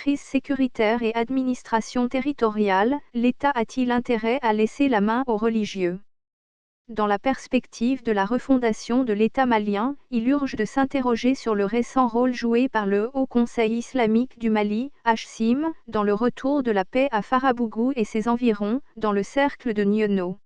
crise sécuritaire et administration territoriale, l'État a-t-il intérêt à laisser la main aux religieux? Dans la perspective de la refondation de l'État malien, il urge de s'interroger sur le récent rôle joué par le Haut Conseil islamique du Mali, HCIM, dans le retour de la paix à Farabougou et ses environs, dans le cercle de Gnono.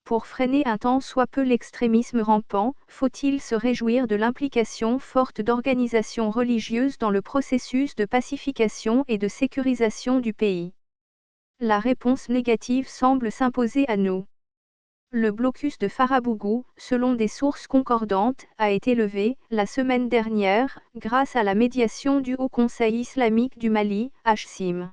Pour freiner un tant soit peu l'extrémisme rampant, faut-il se réjouir de l'implication forte d'organisations religieuses dans le processus de pacification et de sécurisation du pays? La réponse négative semble s'imposer à nous. Le blocus de Farabougou, selon des sources concordantes, a été levé, la semaine dernière, grâce à la médiation du Haut Conseil islamique du Mali, HCIM.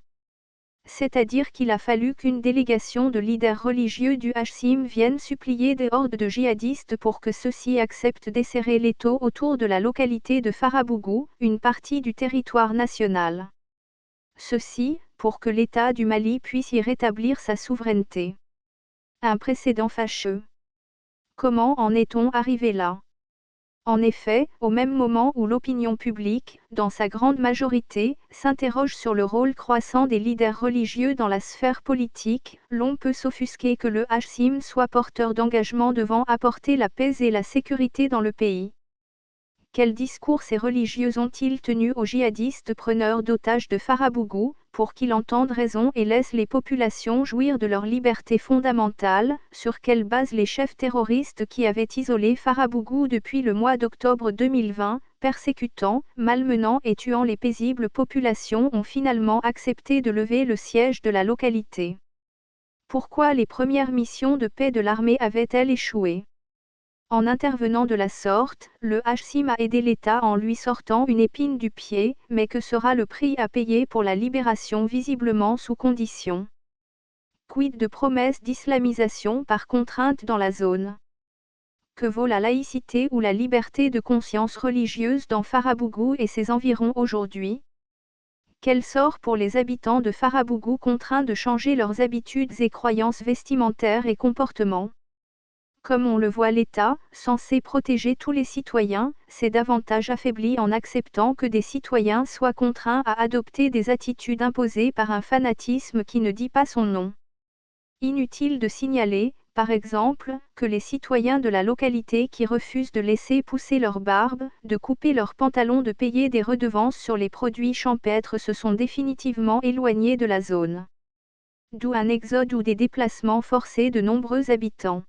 C'est-à-dire qu'il a fallu qu'une délégation de leaders religieux du HCIM vienne supplier des hordes de djihadistes pour que ceux-ci acceptent desserrer l'étau autour de la localité de Farabougou, une partie du territoire national. Ceci, pour que l'État du Mali puisse y rétablir sa souveraineté. Un précédent fâcheux. Comment en est-on arrivé là? En effet, au même moment où l'opinion publique, dans sa grande majorité, s'interroge sur le rôle croissant des leaders religieux dans la sphère politique, l'on peut s'offusquer que le HCIM soit porteur d'engagement devant apporter la paix et la sécurité dans le pays. Quels discours ces religieux ont-ils tenus aux djihadistes preneurs d'otages de Farabougou, pour qu'ils entendent raison et laissent les populations jouir de leur liberté fondamentale? Sur quelle base les chefs terroristes qui avaient isolé Farabougou depuis le mois d'octobre 2020, persécutant, malmenant et tuant les paisibles populations ont finalement accepté de lever le siège de la localité? Pourquoi les premières missions de paix de l'armée avaient-elles échoué? En intervenant de la sorte, le HCIM a aidé l'État en lui sortant une épine du pied, mais que sera le prix à payer pour la libération visiblement sous condition? Quid de promesses d'islamisation par contrainte dans la zone? Que vaut la laïcité ou la liberté de conscience religieuse dans Farabougou et ses environs aujourd'hui? Quel sort pour les habitants de Farabougou contraints de changer leurs habitudes et croyances vestimentaires et comportements? Comme on le voit, l'État, censé protéger tous les citoyens, s'est davantage affaibli en acceptant que des citoyens soient contraints à adopter des attitudes imposées par un fanatisme qui ne dit pas son nom. Inutile de signaler, par exemple, que les citoyens de la localité qui refusent de laisser pousser leur barbe, de couper leurs pantalons, de payer des redevances sur les produits champêtres se sont définitivement éloignés de la zone. D'où un exode ou des déplacements forcés de nombreux habitants.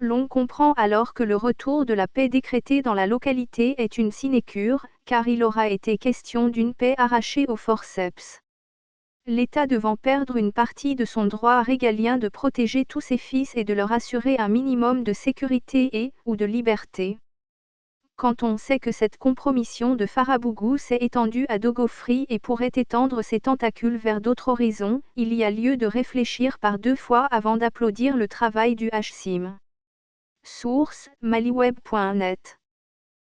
L'on comprend alors que le retour de la paix décrété dans la localité est une sinécure, car il aura été question d'une paix arrachée au forceps. L'État devant perdre une partie de son droit régalien de protéger tous ses fils et de leur assurer un minimum de sécurité ou de liberté. Quand on sait que cette compromission de Farabougou s'est étendue à Dogofri et pourrait étendre ses tentacules vers d'autres horizons, il y a lieu de réfléchir par deux fois avant d'applaudir le travail du HCIM. Source: maliweb.net